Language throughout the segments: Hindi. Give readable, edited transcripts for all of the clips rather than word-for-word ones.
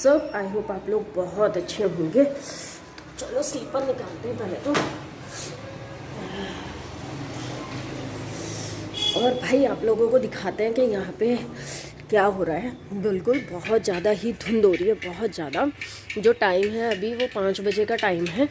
सब। आई होप आप लोग बहुत अच्छे होंगे। तो चलो स्लीपर निकालते हैं पहले तो। और भाई आप लोगों को दिखाते हैं कि यहाँ पे क्या हो रहा है। बिल्कुल बहुत ज़्यादा ही धुंध हो रही है, बहुत ज़्यादा। जो टाइम है अभी वो 5 बजे का टाइम है।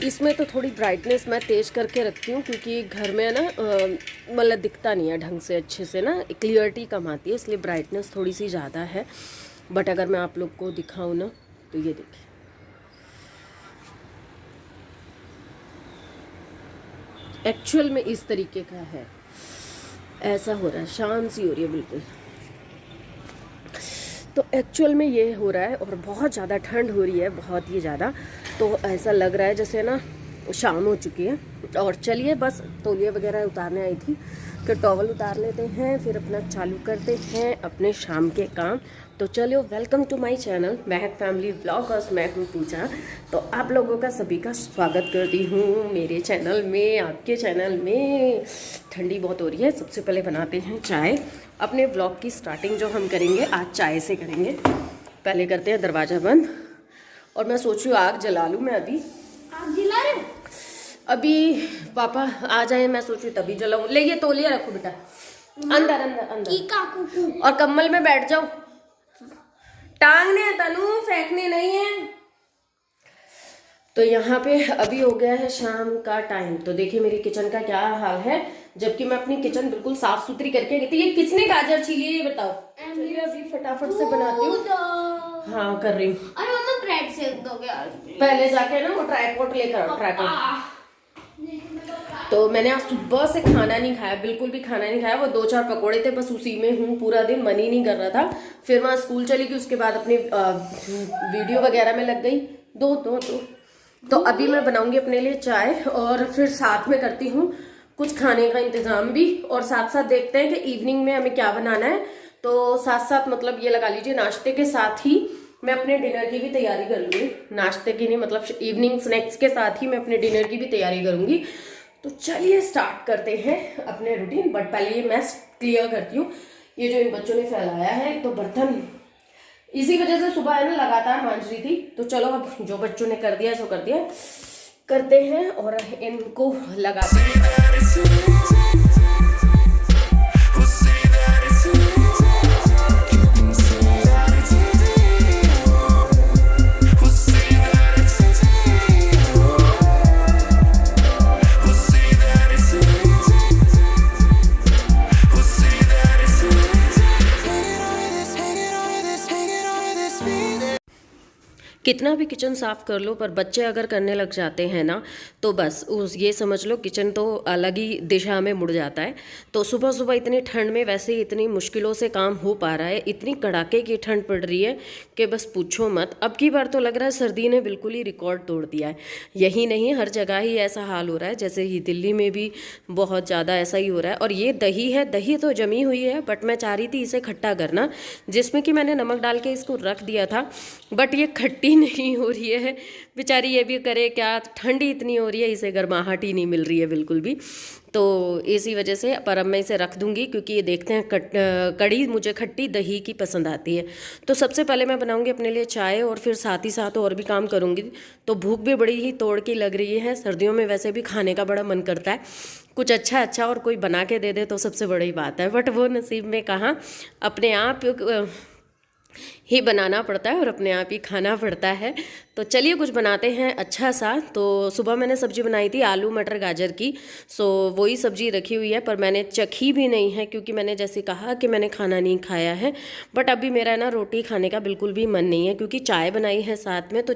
इसमें तो थोड़ी ब्राइटनेस मैं तेज़ करके रखती हूँ क्योंकि घर में ना मतलब दिखता नहीं है ढंग से, अच्छे से ना क्लियरिटी कम आती है, इसलिए ब्राइटनेस थोड़ी सी ज़्यादा है। बट अगर मैं आप लोग को दिखाऊँ ना तो ये देखिए, एक्चुअल में इस तरीके का है, ऐसा हो रहा है, शाम सी हो रही है बिल्कुल। तो एक्चुअल में ये हो रहा है और बहुत ज़्यादा ठंड हो रही है, बहुत ही ज़्यादा। तो ऐसा लग रहा है जैसे ना शाम हो चुकी है। और चलिए बस तौलिया वगैरह उतारने आई थी, फिर टॉवल उतार लेते हैं, फिर अपना चालू करते हैं अपने शाम के काम। तो चलिए, welcome to my channel Mahak family vloggers. मैं हूँ पूजा। तो आप लोगों का सभी का स्वागत करती हूँ मेरे चैनल में, आपके चैनल में। ठंडी बहुत हो रही है। सबसे पहले बनाते हैं चाय। अपने व्लॉग की स्टार्टिंग जो हम करेंगे आज चाय से करेंगे। पहले करते हैं दरवाज़ा बंद। और मैं सोच रही हूँ आग जला लूँ। मैं अभी आग जला रहे हो? अभी पापा आ जाए, मैं सोच रही तभी जलाऊँ। ले ये तौलिया रखो बेटा, अंदर अंदर अंदर। और कम्बल में बैठ जाओ, टांगने हैं तनु, फेंकने नहीं है। तो यहाँ पे अभी हो गया है शाम का टाइम। तो देखिए मेरी किचन का क्या हाल है, जबकि मैं अपनी किचन बिल्कुल साफ सुथरी करके गई थी। ये किसने गाजर छीली है ये बताओ। चलिए अभी फटाफट से बनाती हूँ। हाँ कर रही हूँ। अरे मम्मा ब्रेड सेक दोगे आज? पहले जाके ना वो ट्राइपॉड लेकर आओ, ट्राइपॉड। तो मैंने आज सुबह से खाना नहीं खाया, बिल्कुल भी खाना नहीं खाया। वो 2-4 पकोड़े थे, बस उसी में हूँ पूरा दिन, मन ही नहीं कर रहा था। फिर मैं स्कूल चली गई, उसके बाद अपनी वीडियो वगैरह में लग गई। दो तो अभी मैं बनाऊंगी अपने लिए चाय और फिर साथ में करती हूँ कुछ खाने का इंतजाम भी। और साथ साथ देखते हैं कि इवनिंग में हमें क्या बनाना है। तो साथ साथ मतलब ये लगा लीजिए नाश्ते के साथ ही मैं अपने डिनर की भी तैयारी करूंगी। नाश्ते की नहीं, मतलब इवनिंग स्नैक्स के साथ ही मैं अपने डिनर की भी तैयारी करूंगी। तो चलिए स्टार्ट करते हैं अपने रूटीन। बट पहले ये मैस क्लियर करती हूँ। ये जो इन बच्चों ने फैलाया है, तो बर्तन इसी वजह से सुबह है ना लगातार मांझ रही थी। तो चलो अब जो बच्चों ने कर दिया सो कर दिया, करते हैं और इनको लगाते हैं। कितना भी किचन साफ़ कर लो, पर बच्चे अगर करने लग जाते हैं ना तो बस उस ये समझ लो किचन तो अलग ही दिशा में मुड़ जाता है। तो सुबह सुबह इतनी ठंड में वैसे ही इतनी मुश्किलों से काम हो पा रहा है। इतनी कड़ाके की ठंड पड़ रही है कि बस पूछो मत। अब की बार तो लग रहा है सर्दी ने बिल्कुल ही रिकॉर्ड तोड़ दिया है। यही नहीं, हर जगह ही ऐसा हाल हो रहा है। जैसे ही दिल्ली में भी बहुत ज़्यादा ऐसा ही हो रहा है। और ये दही है, दही तो जमी हुई है, बट मैं चाह रही थी इसे खट्टा करना, जिसमें कि मैंने नमक डाल के इसको रख दिया था। बट ये खट्टी नहीं हो रही है बेचारी, ये भी करे क्या, ठंडी इतनी हो रही है, इसे गर्माहट ही नहीं मिल रही है बिल्कुल भी। तो इसी वजह से पर अब मैं इसे रख दूंगी, क्योंकि ये देखते हैं कड़ी मुझे खट्टी दही की पसंद आती है। तो सबसे पहले मैं बनाऊंगी अपने लिए चाय और फिर साथ ही साथ और भी काम करूंगी। तो भूख भी बड़ी ही तोड़ की लग रही है। सर्दियों में वैसे भी खाने का बड़ा मन करता है, कुछ अच्छा अच्छा, और कोई बना के दे दे तो सबसे बड़ी बात है। बट वो नसीब में कहाँ, अपने आप ही बनाना पड़ता है और अपने आप ही खाना पड़ता है। तो चलिए कुछ बनाते हैं अच्छा सा। तो सुबह मैंने सब्जी बनाई थी आलू मटर गाजर की, सो वही सब्जी रखी हुई है, पर मैंने चखी भी नहीं है क्योंकि मैंने जैसे कहा कि मैंने खाना नहीं खाया है। बट अभी मेरा ना रोटी खाने का बिल्कुल भी मन नहीं है, क्योंकि चाय बनाई है साथ में। तो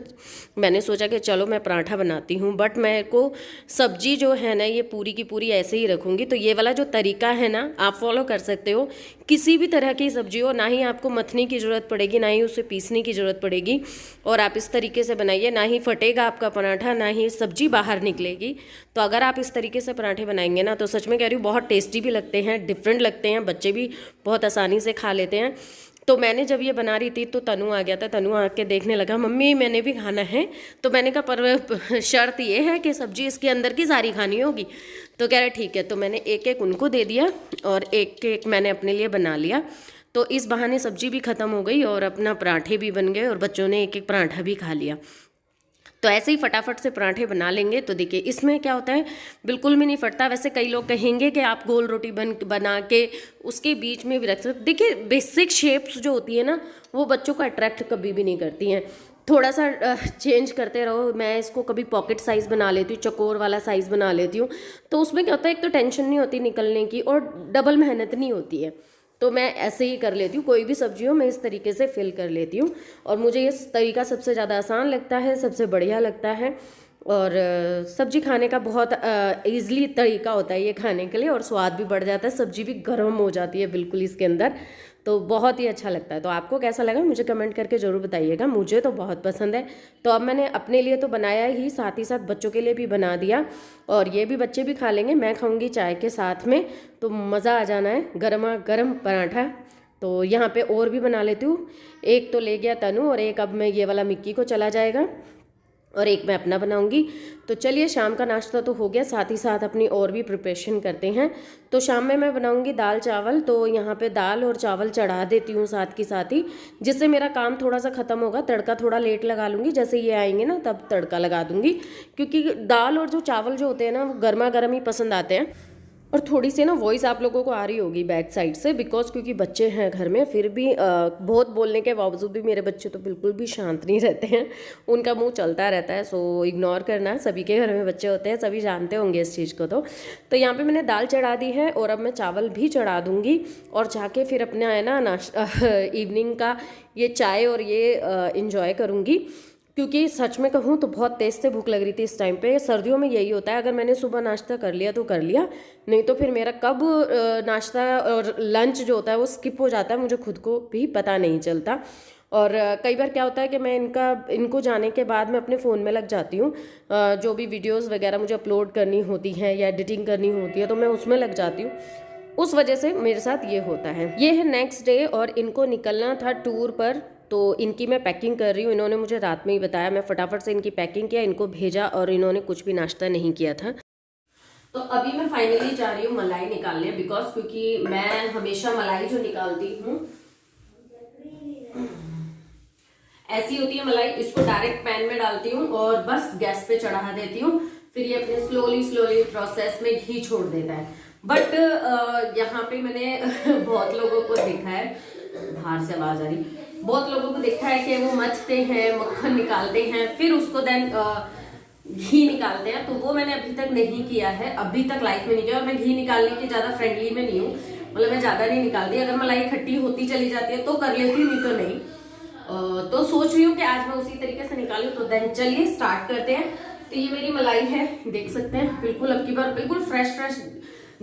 मैंने सोचा कि चलो मैं पराठा बनाती हूँ। बट मेरे को सब्जी जो है ना ये पूरी की पूरी ऐसे ही रखूँगी। तो ये वाला जो तरीका है ना आप फॉलो कर सकते हो। किसी भी तरह की सब्जी हो, ना ही आपको मथनी की ज़रूरत पड़ेगी, ना ही उसे पीसने की ज़रूरत पड़ेगी। और आप इस तरीके से बनाइए, ना ही फटेगा आपका पराठा, ना ही सब्जी बाहर निकलेगी। तो अगर आप इस तरीके से पराठे बनाएंगे ना, तो सच में कह रही हूँ बहुत टेस्टी भी लगते हैं, डिफरेंट लगते हैं, बच्चे भी बहुत आसानी से खा लेते हैं। तो मैंने जब ये बना रही थी तो तनु आ गया था। तनु आके देखने लगा, मम्मी मैंने भी खाना है। तो मैंने कहा पर शर्त ये है कि सब्जी इसके अंदर की सारी खानी होगी। तो कह रहे ठीक है। तो मैंने एक एक उनको दे दिया और एक एक मैंने अपने लिए बना लिया। तो इस बहाने सब्जी भी ख़त्म हो गई और अपना पराठे भी बन गए और बच्चों ने एक एक पराठा भी खा लिया। तो ऐसे ही फटाफट से पराठे बना लेंगे। तो देखिए इसमें क्या होता है, बिल्कुल भी नहीं फटता। वैसे कई लोग कहेंगे कि आप गोल रोटी बना के उसके बीच में भी रख सकते। देखिए बेसिक शेप्स जो होती है ना, वो बच्चों को अट्रैक्ट कभी भी नहीं करती हैं। थोड़ा सा चेंज करते रहो। मैं इसको कभी पॉकेट साइज़ बना लेती हूँ, चकोर वाला साइज़ बना लेती हूँ। तो उसमें क्या होता है, एक तो टेंशन नहीं होती निकलने की और डबल मेहनत नहीं होती है। तो मैं ऐसे ही कर लेती हूँ, कोई भी सब्जी हो मैं इस तरीके से फिल कर लेती हूँ। और मुझे ये तरीका सबसे ज़्यादा आसान लगता है, सबसे बढ़िया लगता है। और सब्जी खाने का बहुत ईज़िली तरीका होता है ये खाने के लिए, और स्वाद भी बढ़ जाता है। सब्जी भी गर्म हो जाती है बिल्कुल इसके अंदर, तो बहुत ही अच्छा लगता है। तो आपको कैसा लगा मुझे कमेंट करके ज़रूर बताइएगा। मुझे तो बहुत पसंद है। तो अब मैंने अपने लिए तो बनाया ही, साथ ही साथ बच्चों के लिए भी बना दिया, और ये भी बच्चे भी खा लेंगे। मैं खाऊंगी चाय के साथ में, तो मज़ा आ जाना है, गर्मा गर्म पराठा। तो यहाँ पे और भी बना लेती हूँ। एक तो ले गया तनु, और एक अब मैं ये वाला मिक्की को चला जाएगा, और एक मैं अपना बनाऊंगी। तो चलिए शाम का नाश्ता तो हो गया, साथ ही साथ अपनी और भी प्रिपरेशन करते हैं। तो शाम में मैं बनाऊंगी दाल चावल। तो यहाँ पे दाल और चावल चढ़ा देती हूँ साथ की साथ ही, जिससे मेरा काम थोड़ा सा ख़त्म होगा। तड़का थोड़ा लेट लगा लूँगी, जैसे ये आएंगे ना तब तड़का लगा दूँगी, क्योंकि दाल और जो चावल जो होते हैं ना वो गर्मा गर्म ही पसंद आते हैं। और थोड़ी सी ना वॉइस आप लोगों को आ रही होगी बैक साइड से, बिकॉज क्योंकि बच्चे हैं घर में। फिर भी बहुत बोलने के बावजूद भी मेरे बच्चे तो बिल्कुल भी शांत नहीं रहते हैं, उनका मुंह चलता रहता है। सो इग्नोर करना, सभी के घर में बच्चे होते हैं, सभी जानते होंगे इस चीज़ को। तो यहाँ पे मैंने दाल चढ़ा दी है, और अब मैं चावल भी चढ़ा दूँगी, और जाके फिर अपना है ना नाश्ता इवनिंग का ये चाय और ये इंजॉय करूँगी। क्योंकि सच में कहूँ तो बहुत तेज़ से भूख लग रही थी इस टाइम पे। सर्दियों में यही होता है, अगर मैंने सुबह नाश्ता कर लिया तो कर लिया, नहीं तो फिर मेरा कब नाश्ता और लंच जो होता है वो स्किप हो जाता है, मुझे खुद को भी पता नहीं चलता। और कई बार क्या होता है कि मैं इनको जाने के बाद मैं अपने फ़ोन में लग जाती हूँ, जो भी वीडियोज़ वगैरह मुझे अपलोड करनी होती हैं या एडिटिंग करनी होती है, तो मैं उसमें लग जाती हूँ। उस वजह से मेरे साथ ये होता है। ये है नेक्स्ट डे, और इनको निकलना था टूर पर, तो इनकी मैं पैकिंग कर रही हूँ। इन्होंने मुझे रात में ही बताया, मैं फटाफट से इनकी पैकिंग किया, इनको भेजा, और इन्होंने कुछ भी नाश्ता नहीं किया था। तो अभी मैं फाइनली जा रही हूँ मलाई निकालने, बिकॉज क्योंकि मैं हमेशा मलाई जो निकालती हूँ ऐसी होती है मलाई, इसको डायरेक्ट पैन में डालती हूँ और बस गैस पे चढ़ा देती हूँ। फिर ये अपने स्लोली प्रोसेस में घी छोड़ देता है। बट यहाँ पे मैंने बहुत लोगों को देखा है, बाहर से आवाज आ रही, बहुत लोगों को देखा है कि वो मथते हैं, मक्खन निकालते हैं, फिर उसको देन घी निकालते हैं। तो वो मैंने अभी तक नहीं किया है, अभी तक लाइफ में नहीं किया। और मैं घी निकालने की ज्यादा फ्रेंडली में नहीं हूँ, मतलब मैं ज्यादा नहीं निकालती। अगर मलाई खट्टी होती चली जाती है तो कर लेती हूँ, नहीं तो नहीं। तो सोच रही हूँ कि आज मैं उसी तरीके से निकालूं। तो देन चलिए स्टार्ट करते हैं। तो ये मेरी मलाई है, देख सकते हैं, बिल्कुल अब की बार बिल्कुल फ्रेश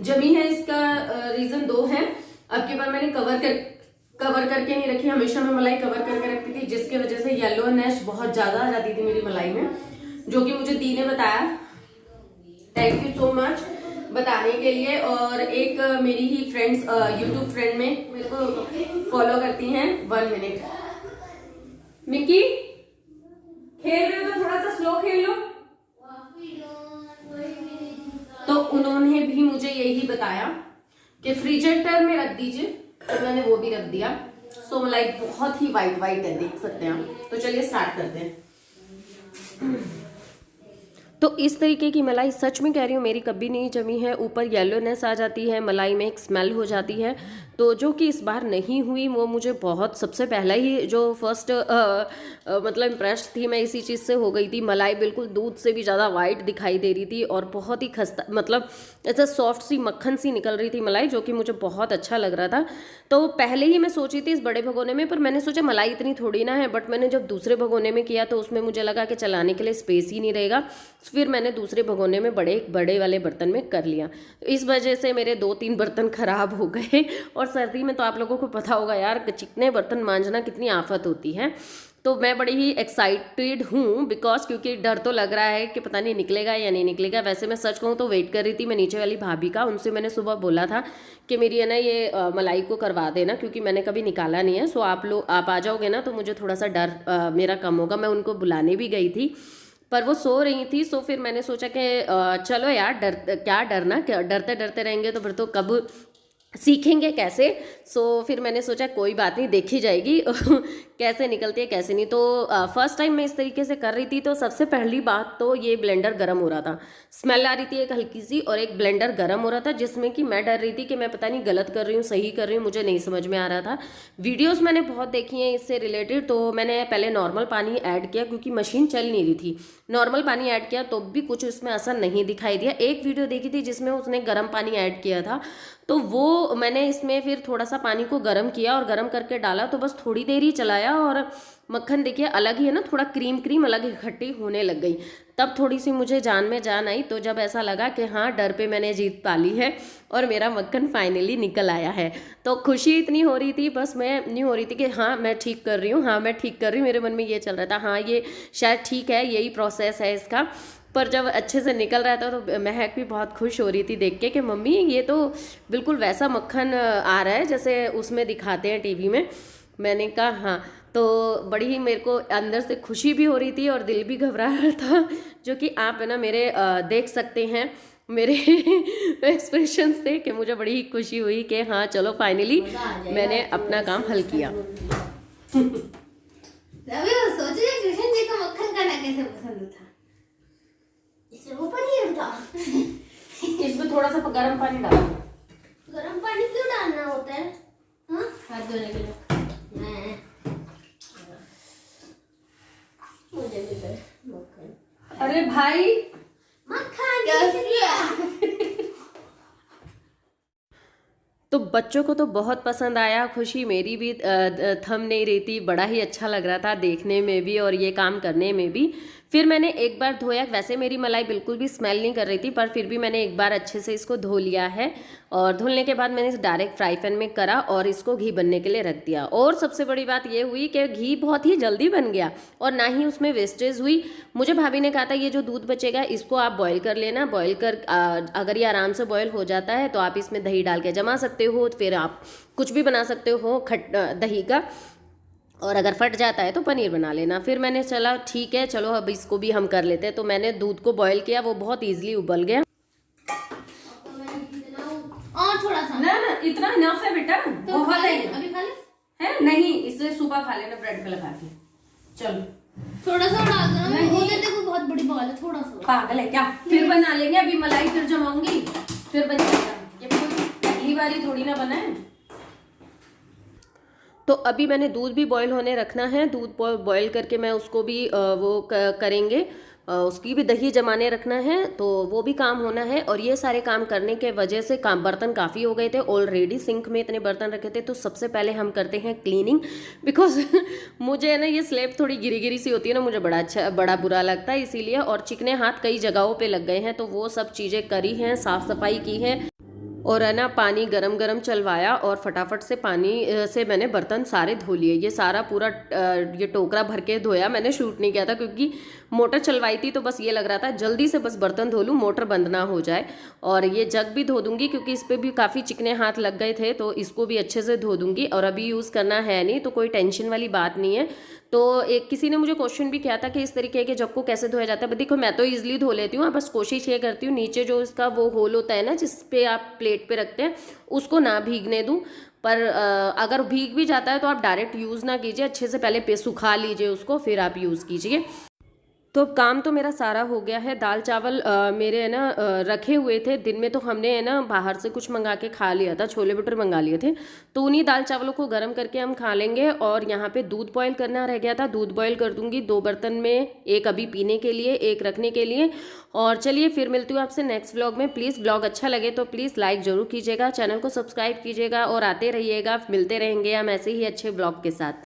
जमी है। इसका रीजन दो है। अब की बार मैंने कवर करके नहीं रखी, हमेशा मैं मलाई कवर करके रखती थी, जिसकी वजह से येलोनेस बहुत ज्यादा आ जाती थी मेरी मलाई में, जो कि मुझे दी ने बताया। थैंक यू सो मच बताने के लिए। और एक मेरी ही फ्रेंड्स यूट्यूब फ्रेंड में मेरे को फॉलो करती हैं। 1 मिनट मिक्की, खेल रहे हो तो थोड़ा सा स्लो खेल लो। तो उन्होंने भी मुझे यही बताया कि फ्रीजर में रख दीजिए, तो मैंने वो भी रख दिया। सो मलाई बहुत ही वाइट है, देख सकते हैं आप। तो चलिए स्टार्ट करते हैं। तो इस तरीके की मलाई सच में कह रही हूँ मेरी कभी नहीं जमी है। ऊपर येलोनेस आ जाती है, मलाई में एक स्मेल हो जाती है, तो जो कि इस बार नहीं हुई। वो मुझे बहुत सबसे पहला ही जो फर्स्ट मतलब इम्प्रेस थी मैं इसी चीज़ से हो गई थी। मलाई बिल्कुल दूध से भी ज़्यादा वाइट दिखाई दे रही थी, और बहुत ही खस्ता, मतलब ऐसा सॉफ्ट सी मक्खन सी निकल रही थी मलाई, जो कि मुझे बहुत अच्छा लग रहा था। तो पहले ही मैं सोची थी इस बड़े भगोने में, पर मैंने सोचा मलाई इतनी थोड़ी ना है। बट मैंने जब दूसरे भगोने में किया तो उसमें मुझे लगा कि चलाने के लिए स्पेस ही नहीं रहेगा, फिर मैंने दूसरे भगोने में बड़े वाले बर्तन में कर लिया। इस वजह से मेरे 2-3 बर्तन खराब हो गए। और सर्दी में तो आप लोगों को पता होगा यार, चिकने बर्तन मांजना कितनी आफत होती है। तो मैं बड़ी ही एक्साइटेड हूँ, बिकॉज क्योंकि डर तो लग रहा है कि पता नहीं निकलेगा या नहीं निकलेगा। वैसे मैं सच कहूँ तो वेट कर रही थी मैं नीचे वाली भाभी का, उनसे मैंने सुबह बोला था कि मेरी है ना ये मलाई को करवा देना, क्योंकि मैंने कभी निकाला नहीं है। सो आप आ जाओगे ना तो मुझे थोड़ा सा डर मेरा कम होगा। मैं उनको बुलाने भी गई थी, पर वो सो रही थी। सो फिर मैंने सोचा कि चलो यार क्या डरते डरते रहेंगे तो फिर तो कब सीखेंगे कैसे। सो फिर मैंने सोचा कोई बात नहीं, देखी जाएगी कैसे निकलती है कैसे नहीं। तो फर्स्ट टाइम मैं इस तरीके से कर रही थी। तो सबसे पहली बात तो ये ब्लेंडर गर्म हो रहा था, स्मेल आ रही थी एक हल्की सी, और एक ब्लेंडर गर्म हो रहा था जिसमें कि मैं डर रही थी कि मैं पता नहीं गलत कर रही हूँ सही कर रही हूँ, मुझे नहीं समझ में आ रहा था। वीडियोस मैंने बहुत देखी हैं इससे रिलेटेड, तो मैंने पहले नॉर्मल पानी ऐड किया क्योंकि मशीन चल नहीं रही थी। नॉर्मल पानी ऐड किया तो भी कुछ उसमें असर नहीं दिखाई दिया। एक वीडियो देखी थी जिसमें उसने गर्म पानी ऐड किया था, तो वो मैंने इसमें फिर थोड़ा सा पानी को गर्म किया और गर्म करके डाला, तो बस थोड़ी देर ही चलाया और मक्खन देखिए अलग ही है ना, थोड़ा क्रीम क्रीम अलग इकट्ठी होने लग गई। तब थोड़ी सी मुझे जान में जान आई। तो जब ऐसा लगा कि हाँ डर पे मैंने जीत पा ली है और मेरा मक्खन फाइनली निकल आया है, तो खुशी इतनी हो रही थी, बस मैं नहीं हो रही थी कि हाँ मैं ठीक कर रही हूँ, हाँ मैं ठीक कर रही हूँ। मेरे मन में ये चल रहा था हाँ ये शायद ठीक है, यही प्रोसेस है इसका। पर जब अच्छे से निकल रहा था तो महक भी बहुत खुश हो रही थी देख के कि मम्मी ये तो बिल्कुल वैसा मक्खन आ रहा है जैसे उसमें दिखाते हैं टीवी में। मैंने कहा हाँ। तो बड़ी ही मेरे को अंदर से खुशी भी हो रही थी और दिल भी घबरा रहा था, जो कि आप है ना मेरे देख सकते हैं मेरे एक्सप्रेशन से कि मुझे बड़ी ही खुशी हुई कि हाँ चलो फाइनली मैंने अपना काम हल किया। अभी वो सोच रहे कृष्ण जी को मक्खन खाना कैसे पसंद था, इससे वो पनीर था। इसमें थोड़ा सा गर्म पानी डालो। गरम पानी क्यों डालना होता है? हाँ हाथ धोने के लिए। मुझे भी दे मक्खन। अरे भाई मक्खन कैसे लिया? तो बच्चों को तो बहुत पसंद आया, खुशी मेरी भी थम नहीं रही थी, बड़ा ही अच्छा लग रहा था देखने में भी और ये काम करने में भी। फिर मैंने एक बार धोया, वैसे मेरी मलाई बिल्कुल भी स्मेल नहीं कर रही थी, पर फिर भी मैंने एक बार अच्छे से इसको धो लिया है। और धुलने के बाद मैंने इस डायरेक्ट फ्राई पैन में करा और इसको घी बनने के लिए रख दिया। और सबसे बड़ी बात ये हुई कि घी बहुत ही जल्दी बन गया और ना ही उसमें वेस्टेज हुई। मुझे भाभी ने कहा था ये जो दूध बचेगा इसको आप बॉईल कर लेना, बॉईल कर अगर ये आराम से बॉईल हो जाता है तो आप इसमें दही डाल के जमा सकते हो, फिर आप कुछ भी बना सकते हो दही का, और अगर फट जाता है तो पनीर बना लेना। फिर मैंने चला ठीक है चलो अब इसको भी हम कर लेते हैं। तो मैंने दूध को बॉईल किया, वो बहुत ईजिली उबल गया। और थोड़ा सा ना ना इतना इनफ है बेटा, तो बहुत है अभी खा ले। है नहीं, इसे सुबह खा लेना ब्रेड पे लगा के। चलो थोड़ा सा डाल देना, मैं वो देखो बहुत बड़ी बॉल है, थोड़ा सा। पागल है क्या? फिर बना लेंगे, अभी मलाई फिर जमाऊंगी फिर बन जाएगा, ये पहली बारी थोड़ी ना बना है। तो अभी मैंने दूध भी बॉईल होने रखना है, दूध बॉईल करके मैं उसको भी करेंगे, उसकी भी दही जमाने रखना है, तो वो भी काम होना है। और ये सारे काम करने के वजह से बर्तन काफ़ी हो गए थे ऑलरेडी, सिंक में इतने बर्तन रखे थे। तो सबसे पहले हम करते हैं क्लीनिंग, बिकॉज मुझे है ना ये स्लेब थोड़ी गिरी गिरी सी होती है ना, मुझे बड़ा बुरा लगता है इसीलिए। और चिकने हाथ कई जगहों पे लग गए हैं, तो वो सब चीज़ें करी हैं, साफ़ सफाई की है। और है ना पानी गरम गरम चलवाया और फटाफट से पानी से मैंने बर्तन सारे धो लिए। ये सारा पूरा ये टोकरा भर के धोया, मैंने शूट नहीं किया था क्योंकि मोटर चलवाई थी, तो बस ये लग रहा था जल्दी से बस बर्तन धो लूँ, मोटर बंद ना हो जाए। और ये जग भी धो दूंगी क्योंकि इस पर भी काफ़ी चिकने हाथ लग गए थे, तो इसको भी अच्छे से धो दूंगी। और अभी यूज़ करना है नहीं, तो कोई टेंशन वाली बात नहीं है। तो एक किसी ने मुझे क्वेश्चन भी किया था कि इस तरीके के जग को कैसे धोया जाता है। देखो मैं तो ईजिली धो लेती हूँ, बस कोशिश ये करती हूँ नीचे जो इसका वो होल होता है ना जिस पे आप प्लेट पे रखते हैं उसको ना भीगने दूँ। पर अगर भीग भी जाता है तो आप डायरेक्ट यूज़ ना कीजिए, अच्छे से पहले पे सुखा लीजिए उसको, फिर आप यूज़ कीजिए। तो काम तो मेरा सारा हो गया है। दाल चावल मेरे है ना रखे हुए थे, दिन में तो हमने है ना बाहर से कुछ मंगा के खा लिया था, छोले भटूरे मंगा लिए थे, तो उन्हीं दाल चावलों को गर्म करके हम खा लेंगे। और यहाँ पे दूध बॉईल करना रह गया था, दूध बॉईल कर दूंगी 2 बर्तन में, एक अभी पीने के लिए एक रखने के लिए। और चलिए फिर मिलती हूँ आपसे नेक्स्ट व्लॉग में। प्लीज़ व्लॉग अच्छा लगे तो प्लीज़ लाइक ज़रूर कीजिएगा, चैनल को सब्सक्राइब कीजिएगा और आते रहिएगा, मिलते रहेंगे हम ऐसे ही अच्छे व्लॉग के साथ।